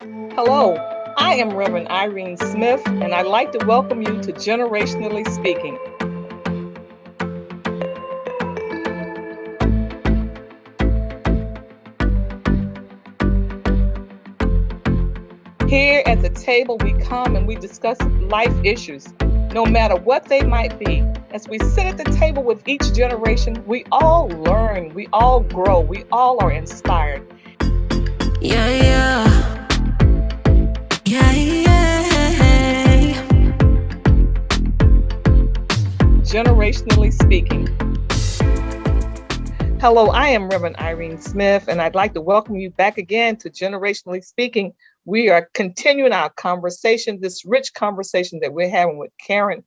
Hello, I am Reverend Irene Smith, and I'd like to welcome you to Generationally Speaking. Here at the table, we come and we discuss life issues, no matter what they might be. As we sit at the table with each generation, we all learn, we all grow, we all are inspired. Yeah, yeah, yeah, yeah. Generationally Speaking. Hello, I am Reverend Irene Smith, and I'd like to welcome you back again to Generationally Speaking. We are continuing our conversation, this rich conversation that we're having with Karen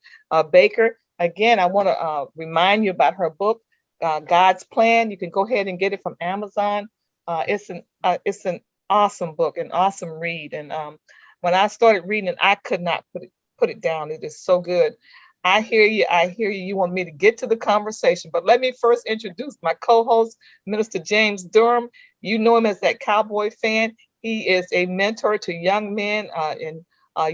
Baker. Again, I want to remind you about her book, God's Plan. You can go ahead and get it from Amazon. It's an awesome book, an awesome read. And when I started reading it, I could not put it down. It is so good. I hear you. I hear you. You want me to get to the conversation, but let me first introduce my co-host, Minister James Durham. You know him as that cowboy fan. He is a mentor to young men and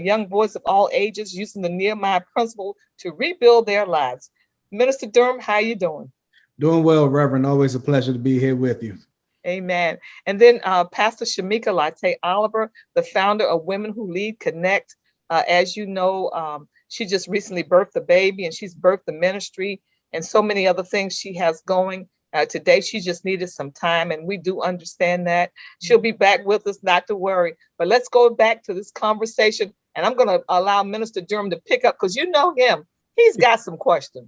young boys of all ages, using the Nehemiah principle to rebuild their lives. Minister Durham, how you doing? Doing well, Reverend. Always a pleasure to be here with you. Amen. And then Pastor Shamika Latte Oliver, the founder of Women Who Lead Connect. As you know, she just recently birthed a baby and she's birthed the ministry and so many other things she has going. Today, she just needed some time, and we do understand that. She'll be back with us, not to worry. But let's go back to this conversation, and I'm going to allow Minister Durham to pick up because you know him. He's got some questions.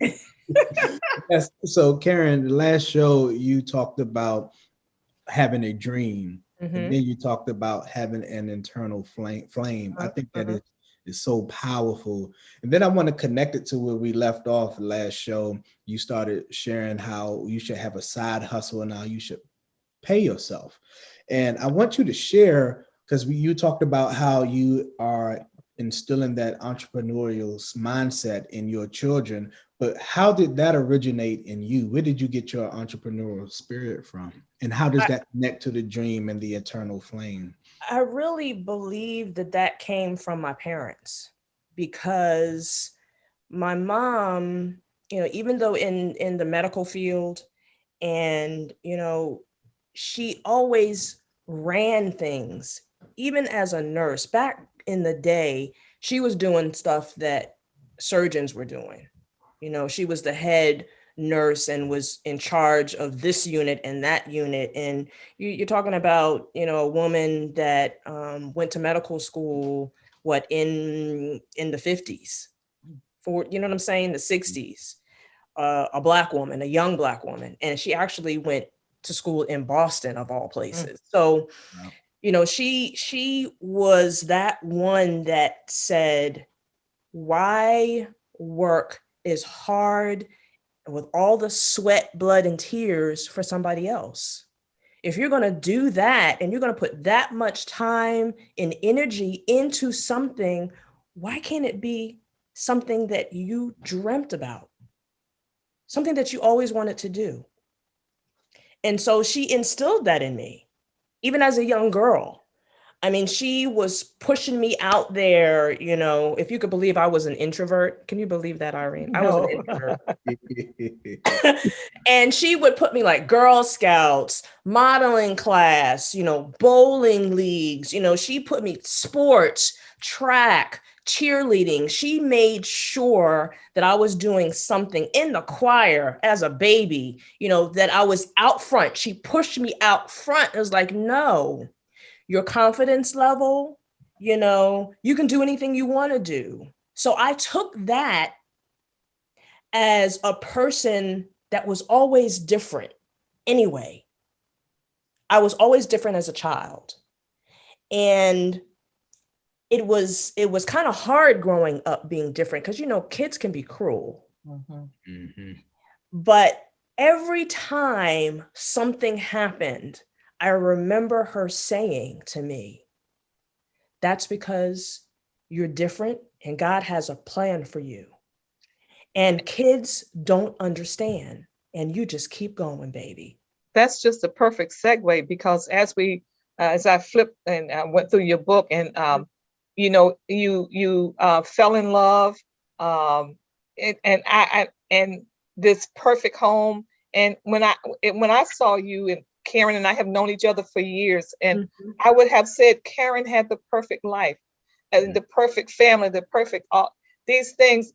Yes. So, Karen, the last show you talked about having a dream, Mhm. and then you talked about having an internal flame. I think that is so powerful. And then I want to connect it to where we left off last show. You started sharing how you should have a side hustle and how you should pay yourself. And I want you to share, because you talked about how you are instilling that entrepreneurial mindset in your children, but how did that originate in you? Where did you get your entrepreneurial spirit from? And how does that connect to the dream and the eternal flame? I really believe that that came from my parents because my mom, even though in the medical field, and she always ran things. Even as a nurse back in the day, she was doing stuff that surgeons were doing. She was the head nurse and was in charge of this unit and that unit. And you're talking about, a woman that went to medical school, in the 50s, for, you know what I'm saying, the 60s, a black woman, a young black woman. And she actually went to school in Boston, of all places. So, Wow. she was that one that said, why work is hard with all the sweat, blood, and tears for somebody else? If you're going to do that and you're going to put that much time and energy into something, why can't it be something that you dreamt about? Something that you always wanted to do. And so she instilled that in me, even as a young girl. I mean, she was pushing me out there, if you could believe I was an introvert. Can you believe that, Irene? I was an No. introvert. And she would put me like Girl Scouts, modeling class, bowling leagues, she put me sports, track, cheerleading. She made sure that I was doing something in the choir as a baby, that I was out front. She pushed me out front. It was like, no, your confidence level, you can do anything you want to do. So I took that as a person that was always different anyway. I was always different as a child. And it was kind of hard growing up being different because kids can be cruel. But every time something happened, I remember her saying to me, that's because you're different and God has a plan for you. And kids don't understand. And you just keep going, baby. That's just a perfect segue because as we as I flipped and I went through your book, and you fell in love, um, and this perfect home. And when I saw you, and Karen and I have known each other for years, and Mhm. I would have said Karen had the perfect life, and the perfect family, the perfect all these things.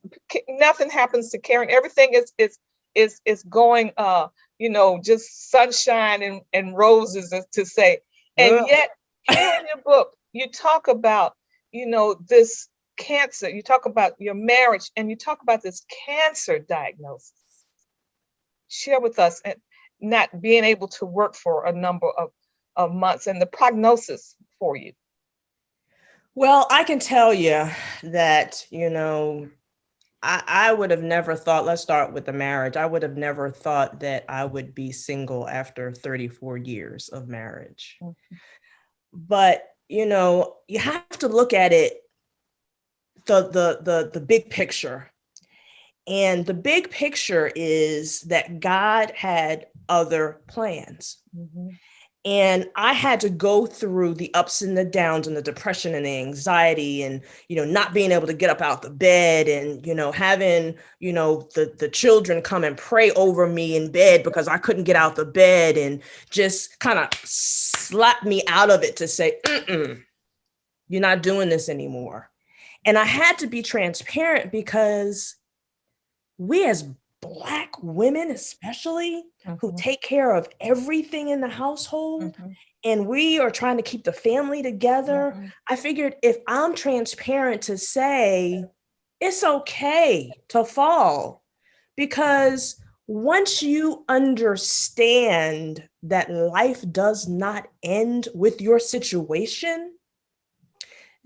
Nothing happens to Karen. Everything is going just sunshine and roses, as to say. And Ugh. yet here in your book, you talk about, this cancer, you talk about your marriage, and you talk about this cancer diagnosis. Share with us, and not being able to work for a number of months, and the prognosis for you. Well, I can tell you that, I would have never thought, let's start with the marriage. I would have never thought that I would be single after 34 years of marriage. But, you have to look at it, the big picture. And the big picture is that God had other plans. Mhm. And I had to go through the ups and the downs and the depression and the anxiety and, not being able to get up out the bed and, having, the children come and pray over me in bed because I couldn't get out the bed, and just kind of slap me out of it to say, you're not doing this anymore. And I had to be transparent because we as Black women, especially, who take care of everything in the household, and we are trying to keep the family together, I figured if I'm transparent to say, it's okay to fall, because once you understand that life does not end with your situation,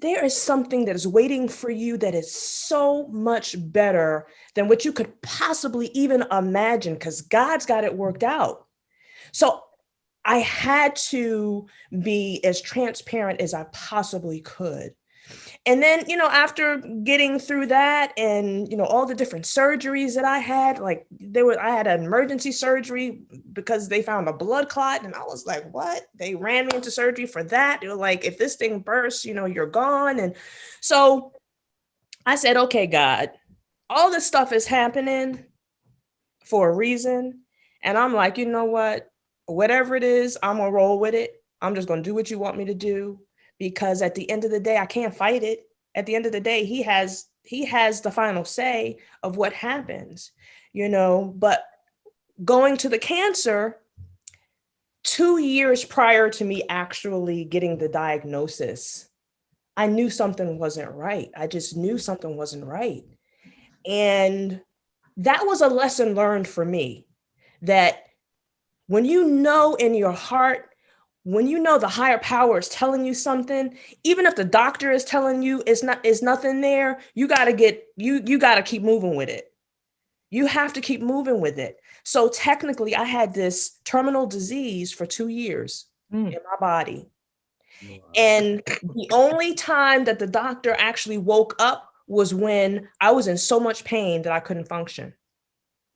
there is something that is waiting for you that is so much better than what you could possibly even imagine, because God's got it worked out. So I had to be as transparent as I possibly could. And then, after getting through that and, all the different surgeries that I had, like I had an emergency surgery because they found a blood clot. And I was like, what? They ran me into surgery for that. They were like, if this thing bursts, you're gone. And so I said, okay, God, all this stuff is happening for a reason. And I'm like, you know what? Whatever it is, I'm gonna roll with it. I'm just gonna do what you want me to do, because at the end of the day, I can't fight it. At the end of the day, he has the final say of what happens, But going to the cancer, 2 years prior to me actually getting the diagnosis, I knew something wasn't right. I just knew something wasn't right. And that was a lesson learned for me, that when you know in your heart, when you know the higher power is telling you something, even if the doctor is telling you it's nothing there, you gotta keep moving with it. You have to keep moving with it. So technically, I had this terminal disease for 2 years in my body. Wow. And the only time that the doctor actually woke up was when I was in so much pain that I couldn't function.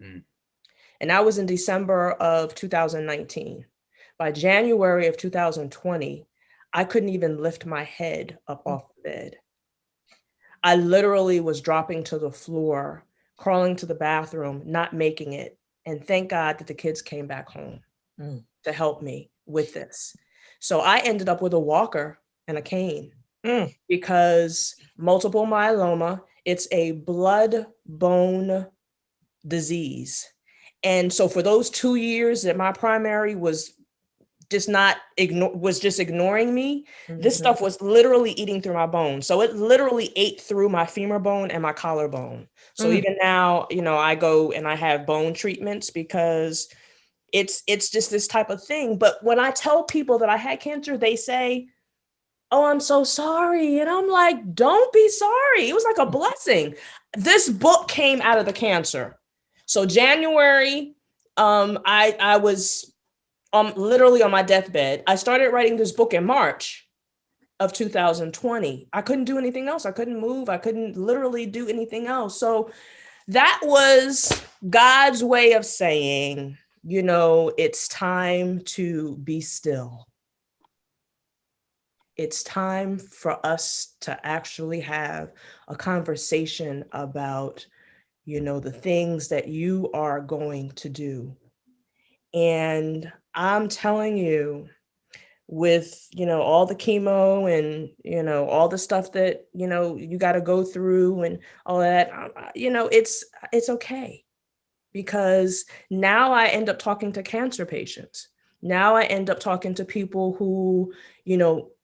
And that was in December of 2019. By January of 2020, I couldn't even lift my head up off the bed. I literally was dropping to the floor, crawling to the bathroom, not making it. And thank God that the kids came back home to help me with this. So I ended up with a walker and a cane because multiple myeloma, it's a blood bone disease. And so for those 2 years that my primary was just ignoring me, this stuff was literally eating through my bones. So it literally ate through my femur bone and my collarbone. So even now, I go and I have bone treatments because it's just this type of thing. But when I tell people that I had cancer, they say, oh, I'm so sorry. And I'm like, don't be sorry. It was like a blessing. This book came out of the cancer. So January, I was literally on my deathbed. I started writing this book in March of 2020. I couldn't do anything else. I couldn't move. I couldn't literally do anything else. So that was God's way of saying, it's time to be still. it's time for us to actually have a conversation about, the things that you are going to do. And I'm telling you, with, all the chemo and, all the stuff that, you got to go through and all that, it's okay. Because now I end up talking to cancer patients. Now I end up talking to people who,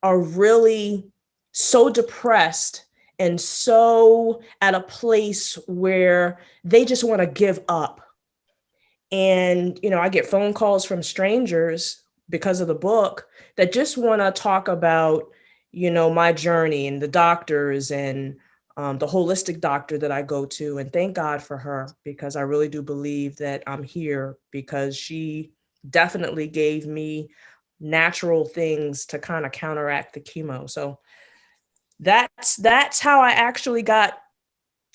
are really so depressed and so at a place where they just want to give up. And, I get phone calls from strangers because of the book that just want to talk about, my journey and the doctors and the holistic doctor that I go to. And thank God for her, because I really do believe that I'm here because she definitely gave me natural things to kind of counteract the chemo. So that's how I actually got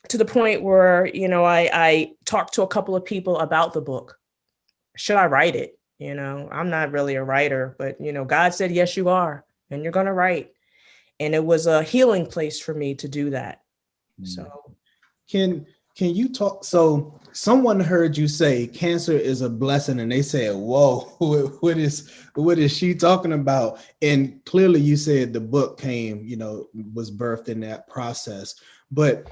to the point where, I talked to a couple of people about the book. Should I write it? I'm not really a writer, but, God said, yes, you are, and you're going to write. And it was a healing place for me to do that. So can you talk? So someone heard you say cancer is a blessing, and they said, whoa, what is she talking about? And clearly you said the book came, was birthed in that process. But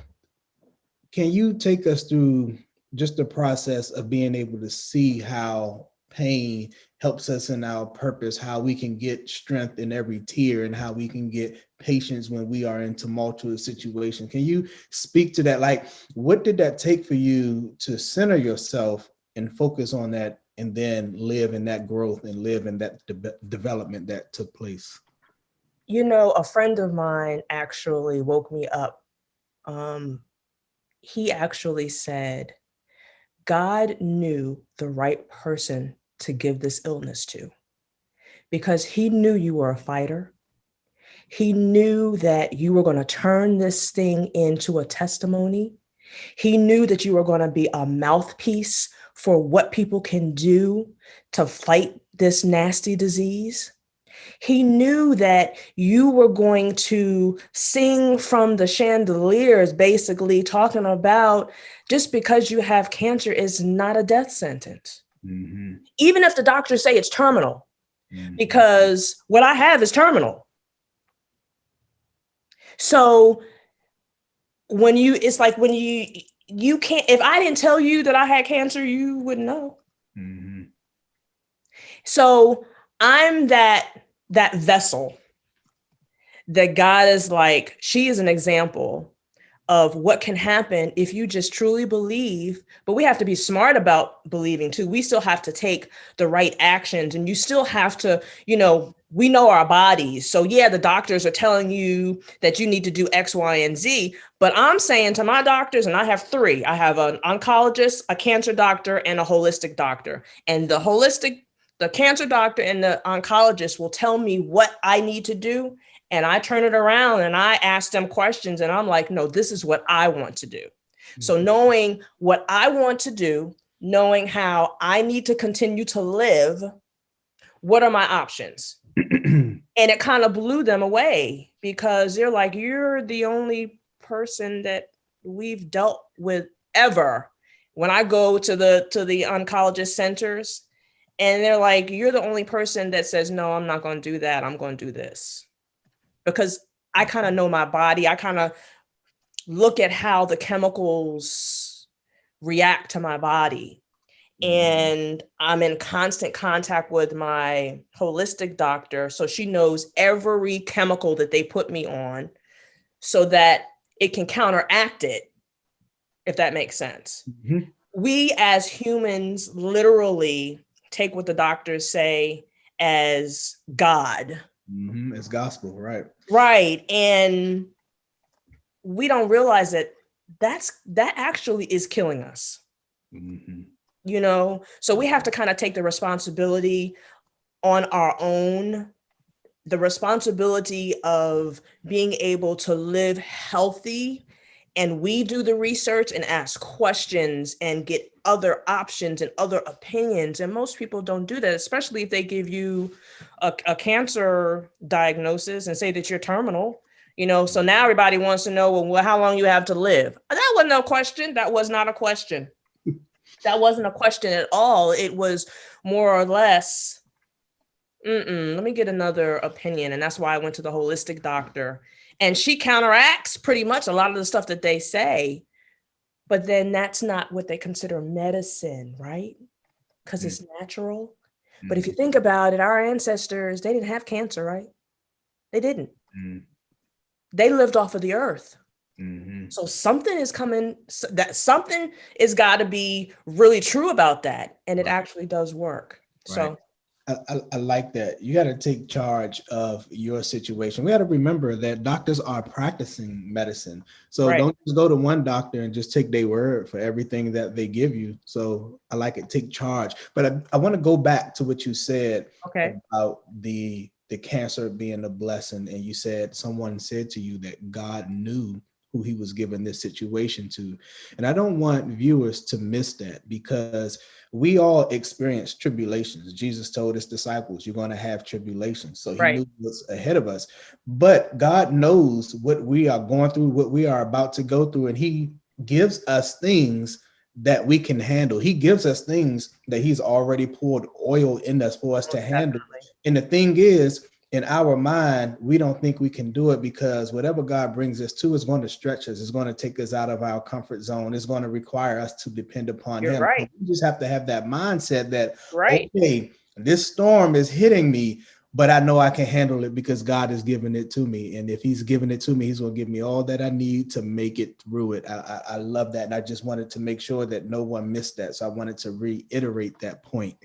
can you take us through just the process of being able to see how pain helps us in our purpose, how we can get strength in every tear, and how we can get patience when we are in tumultuous situations? Can you speak to that? Like, what did that take for you to center yourself and focus on that, and then live in that growth and live in that development that took place? a friend of mine actually woke me up. He actually said, God knew the right person to give this illness to, because he knew you were a fighter. He knew that you were going to turn this thing into a testimony. He knew that you were going to be a mouthpiece for what people can do to fight this nasty disease. He knew that you were going to sing from the chandeliers, basically talking about just because you have cancer is not a death sentence. Mm-hmm. Even if the doctors say it's terminal, because what I have is terminal. So it's like when you can't, if I didn't tell you that I had cancer, you wouldn't know. Mm-hmm. So I'm that vessel that God is like, she is an example of what can happen if you just truly believe. But we have to be smart about believing too. We still have to take the right actions, and you still have to, we know our bodies. So yeah, the doctors are telling you that you need to do X, Y, and Z. But I'm saying to my doctors, and I have three, I have an oncologist, a cancer doctor, and a holistic doctor. And the cancer doctor and the oncologist will tell me what I need to do. And I turn it around and I ask them questions, and I'm like, no, this is what I want to do. Mm-hmm. So knowing what I want to do, knowing how I need to continue to live, what are my options? And it kind of blew them away, because they're like, you're the only person that we've dealt with ever. When I go to the oncologist centers, and they're like, you're the only person that says, no, I'm not going to do that. I'm going to do this. Because I kind of know my body. I kind of look at how the chemicals react to my body. And I'm in constant contact with my holistic doctor. So she knows every chemical that they put me on so that it can counteract it, if that makes sense. Mm-hmm. We as humans literally take what the doctors say as God. Mm-hmm. It's gospel, right? Right. And we don't realize that that actually is killing us. Mm-hmm. So we have to kind of take the responsibility on our own, the responsibility of being able to live healthy and we do the research and ask questions and get other options and other opinions. And most people don't do that, especially if they give you a cancer diagnosis and say that you're terminal. So now everybody wants to know, well, how long you have to live. That wasn't no question. That was not a question. That wasn't a question at all. It was more or less, let me get another opinion. And that's why I went to the holistic doctor. And she counteracts pretty much a lot of the stuff that they say. But then that's not what they consider medicine, right? Because it's natural. But if you think about it, our ancestors, they didn't have cancer, right? They didn't. They lived off of the earth. So something is coming, that something is got to be really true about that. And it actually does work. So I like that. You got to take charge of your situation. We got to remember that doctors are practicing medicine. So don't just go to one doctor and just take their word for everything that they give you. So I like it. Take charge. But I want to go back to what you said about the cancer being a blessing. And you said someone said to you that God knew who he was giving this situation to. And I don't want viewers to miss that, because we all experience tribulations. Jesus told his disciples, you're going to have tribulations. So he knew what's ahead of us. But God knows what we are going through, what we are about to go through. And he gives us things that we can handle. He gives us things that he's already poured oil in us for us to handle. And the thing is, in our mind, we don't think we can do it, because whatever God brings us to is going to stretch us. It's going to take us out of our comfort zone. It's going to require us to depend upon him. Right. We just have to have that mindset that, okay, this storm is hitting me, but I know I can handle it because God is giving it to me. And if he's giving it to me, he's going to give me all that I need to make it through it. I love that. And I just wanted to make sure that no one missed that. So I wanted to reiterate that point.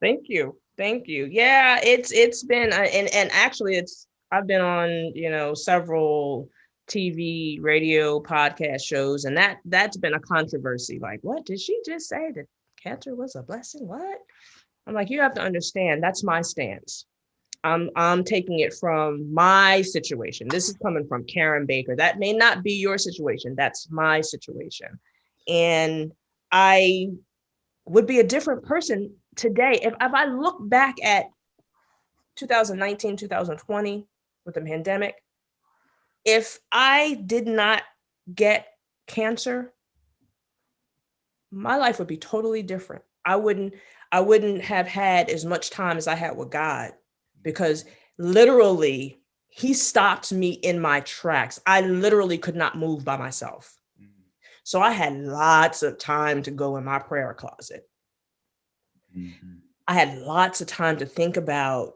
Thank you. Thank you. Yeah, it's been, and actually I've been on, several TV, radio, podcast shows, and that's been a controversy. Like, what did she just say? That cancer was a blessing? What? I'm like, you have to understand, that's my stance. I'm taking it from my situation. This is coming from Karen Baker. That may not be your situation. That's my situation. And I would be a different person today if I look back at 2019, 2020 with the pandemic. If I did not get cancer, my life would be totally different. I wouldn't have had as much time as I had with God, because literally he stopped me in my tracks. I literally could not move by myself. So I had lots of time to go in my prayer closet. I had lots of time to think about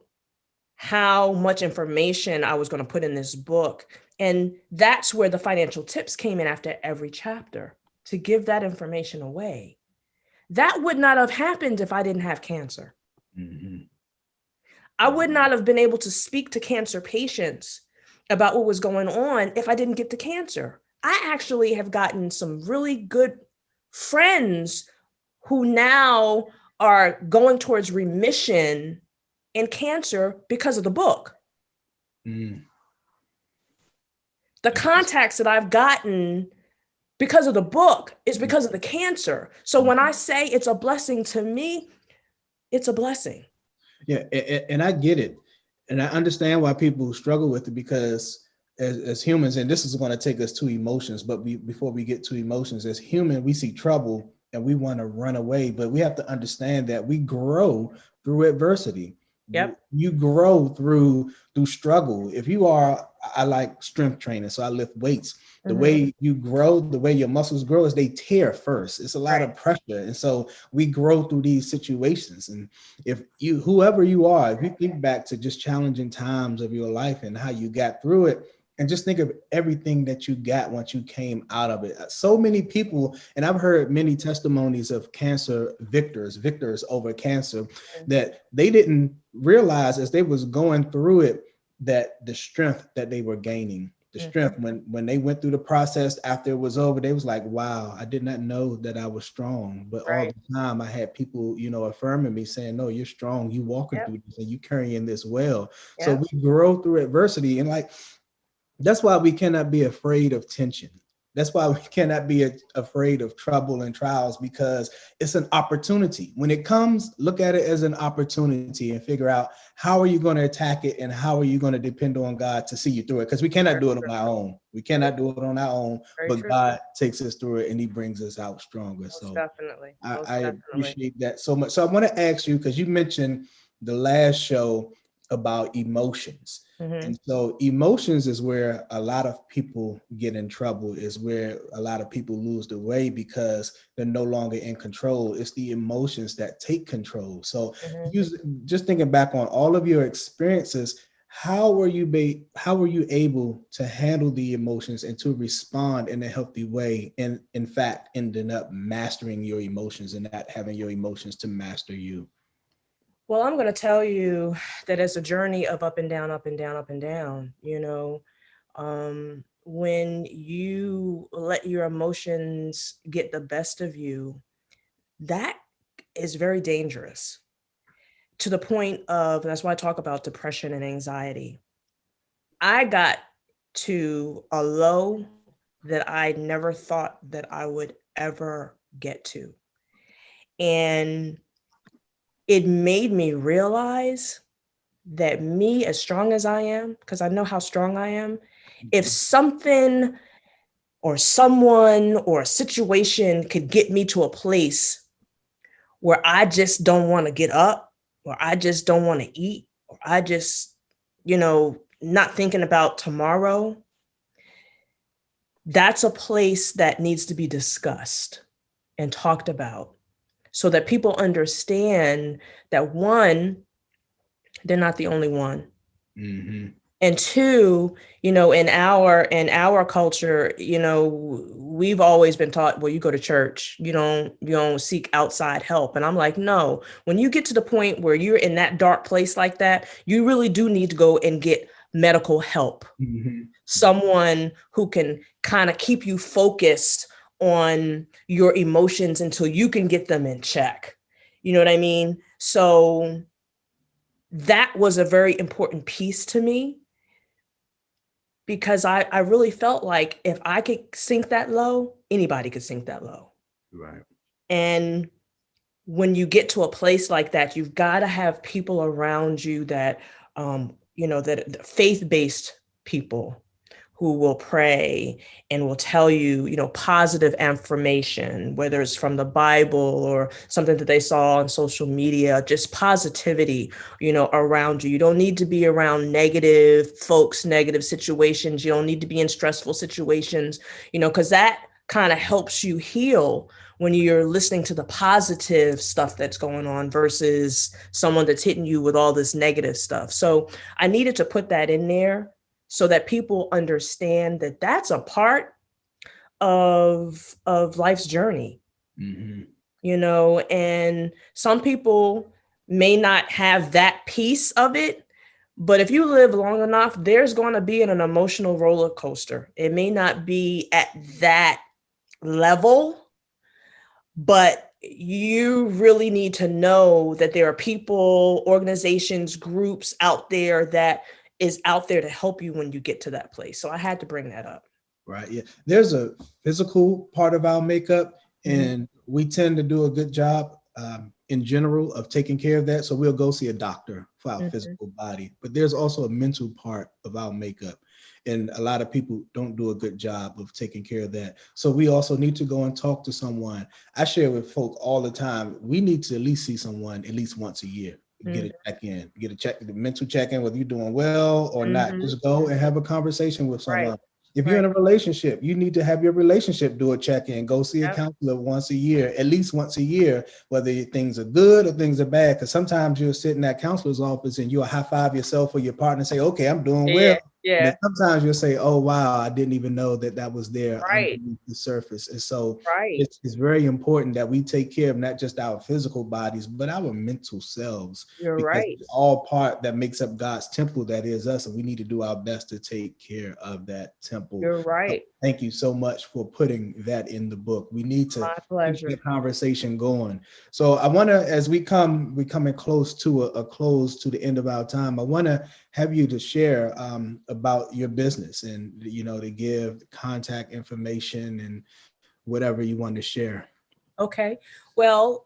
how much information I was going to put in this book. And that's where the financial tips came in after every chapter, to give that information away. That would not have happened if I didn't have cancer. I would not have been able to speak to cancer patients about what was going on if I didn't get the cancer. I actually have gotten some really good friends who now are going towards remission in cancer because of the book. The contacts that I've gotten because of the book is because of the cancer. So when I say it's a blessing to me, it's a blessing. Yeah, and I get it. And I understand why people struggle with it, because as humans, and this is going to take us to emotions, but before we get to emotions, as human, we see trouble and we want to run away, but we have to understand that we grow through adversity. Yep. You grow through struggle. If you are, I like strength training, so I lift weights. The way you grow, the way your muscles grow is they tear first. It's a lot of pressure. And so we grow through these situations. And if you, whoever you are, if you think back to just challenging times of your life and how you got through it, and just think of everything that you got once you came out of it. So many people, and I've heard many testimonies of cancer victors over cancer, that they didn't realize as they was going through it, that the strength that they were gaining, the strength when they went through the process after it was over, they was like, wow, I did not know that I was strong. But all the time I had people, affirming me, saying, no, you're strong, you walking through this and you carrying this well. So we grow through adversity. And that's why we cannot be afraid of tension. That's why we cannot be afraid of trouble and trials, because it's an opportunity. When it comes, look at it as an opportunity and figure out how are you going to attack it and how are you going to depend on God to see you through it, because we cannot do it on our own. We cannot do it on our own, but God takes us through it and he brings us out stronger. So Definitely. I appreciate that so much. So I want to ask you, because you mentioned the last show about emotions. And so emotions is where a lot of people get in trouble, is where a lot of people lose the way because they're no longer in control. It's the emotions that take control. So just thinking back on all of your experiences, how were you able to handle the emotions and to respond in a healthy way, and in fact ending up mastering your emotions and not having your emotions to master you? Well, I'm going to tell you that it's a journey of up and down, up and down, up and down. When you let your emotions get the best of you, that is very dangerous, to the point of, that's why I talk about depression and anxiety. I got to a low that I never thought that I would ever get to. And it made me realize that me, as strong as I am, because I know how strong I am, if something or someone or a situation could get me to a place where I just don't want to get up, or I just don't want to eat, or I just, not thinking about tomorrow, that's a place that needs to be discussed and talked about, so that people understand that, one, they're not the only one. And two, in our culture, we've always been taught, well, you go to church, you don't seek outside help. And I'm like, no, when you get to the point where you're in that dark place like that, you really do need to go and get medical help. Someone who can kind of keep you focused on your emotions until you can get them in check. You know what I mean? So that was a very important piece to me, because I really felt like if I could sink that low, anybody could sink that low. Right. And when you get to a place like that, you've got to have people around you that, that faith-based people who will pray and will tell you, positive affirmation, whether it's from the Bible or something that they saw on social media, just positivity, around you. You don't need to be around negative folks, negative situations. You don't need to be in stressful situations, because that kind of helps you heal when you're listening to the positive stuff that's going on versus someone that's hitting you with all this negative stuff. So I needed to put that in there so that people understand that that's a part of life's journey. And some people may not have that piece of it, but if you live long enough, there's going to be an emotional roller coaster. It may not be at that level, but you really need to know that there are people, organizations, groups out there that is out there to help you when you get to that place. So I had to bring that up. Right. Yeah. There's a physical part of our makeup, and we tend to do a good job in general of taking care of that. So we'll go see a doctor for our physical body, but there's also a mental part of our makeup. And a lot of people don't do a good job of taking care of that. So we also need to go and talk to someone. I share with folk all the time, we need to at least see someone at least once a year. Get a check-in, the mental check-in, whether you're doing well or not. Just go and have a conversation with someone. Right. If you're in a relationship, you need to have your relationship do a check-in. Go see a counselor once a year, at least once a year, whether things are good or things are bad. Because sometimes you'll sit in that counselor's office and you'll high-five yourself or your partner and say, okay, I'm doing well. Yeah. And sometimes you'll say, oh, wow, I didn't even know that was there underneath the surface. And so it's very important that we take care of not just our physical bodies, but our mental selves. Because it's all part that makes up God's temple that is us. And we need to do our best to take care of that temple. You're right. So thank you so much for putting that in the book. We need to keep the conversation going. So I want to, as we're coming close to a close to the end of our time, I want to have you to share about your business and, to give contact information and whatever you want to share. Okay. Well,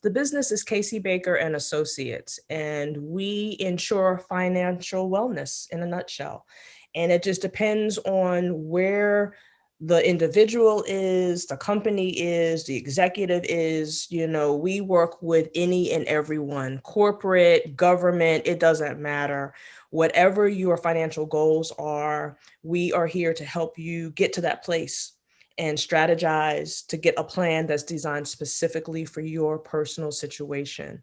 the business is Casey Baker and Associates, and we ensure financial wellness in a nutshell. And it just depends on where the individual is, the company is, the executive is. We work with any and everyone, corporate, government, it doesn't matter. Whatever your financial goals are, we are here to help you get to that place and strategize to get a plan that's designed specifically for your personal situation.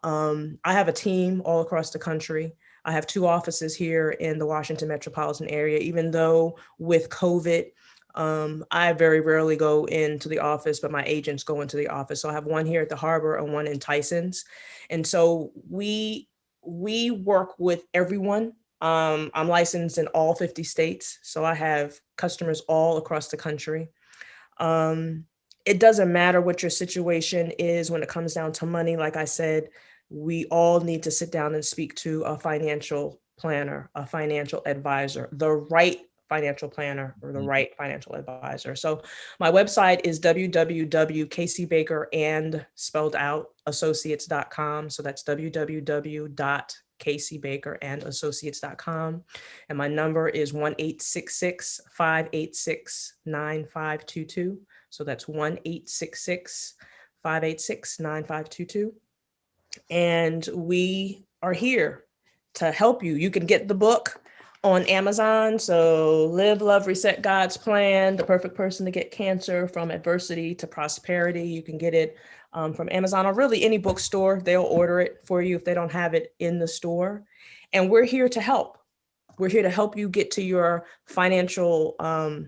I have a team all across the country. I have 2 offices here in the Washington metropolitan area, even though with COVID, I very rarely go into the office, but my agents go into the office. So I have one here at the Harbor and one in Tyson's. And so we work with everyone. I'm licensed in all 50 states. So I have customers all across the country. It doesn't matter what your situation is when it comes down to money. Like I said, we all need to sit down and speak to a financial planner, a financial advisor, the right financial planner or the right financial advisor. So my website is www.caseybakerandassociates.com. So that's www.caseybakerandassociates.com. And my number is 1-866-586-9522. So that's 1-866-586-9522. And we are here to help you. You can get the book on Amazon. So Live, Love, Reset, God's Plan, The Perfect Person to Get Cancer from Adversity to Prosperity. You can get it from Amazon or really any bookstore. They'll order it for you if they don't have it in the store. And we're here to help. We're here to help you get to your financial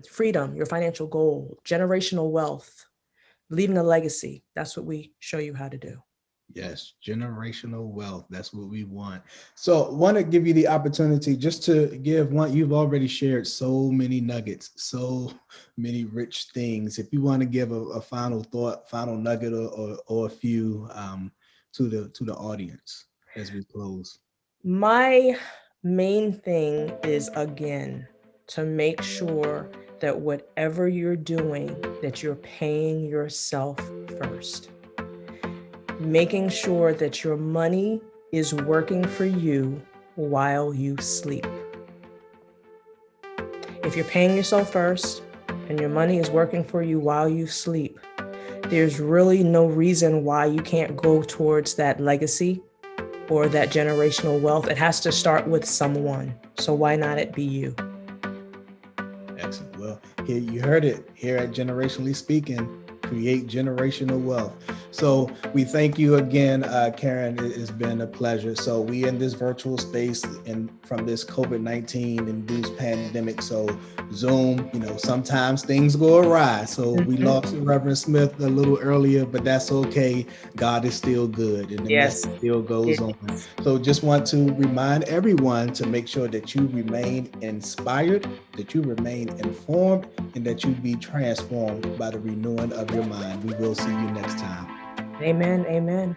freedom, your financial goal, generational wealth, leaving a legacy. That's what we show you how to do. Yes, generational wealth. That's what we want. So want to give you the opportunity just to give one. You've already shared so many nuggets, so many rich things. If you want to give a final thought, final nugget or a few to the audience as we close. My main thing is, again, to make sure that whatever you're doing, that you're paying yourself first. Making sure that your money is working for you while you sleep. If you're paying yourself first and your money is working for you while you sleep, there's really no reason why you can't go towards that legacy or that generational wealth. It has to start with someone. So why not it be you? Excellent. Well, here you heard it here at Generationally Speaking, create generational wealth. So we thank you again, Karen. It has been a pleasure. So we in this virtual space and from this COVID-19 induced pandemic. So Zoom, sometimes things go awry. So we lost Reverend Smith a little earlier, but that's okay. God is still good and the message still goes on. So just want to remind everyone to make sure that you remain inspired, that you remain informed, and that you be transformed by the renewing of your mind. We will see you next time. Amen. Amen.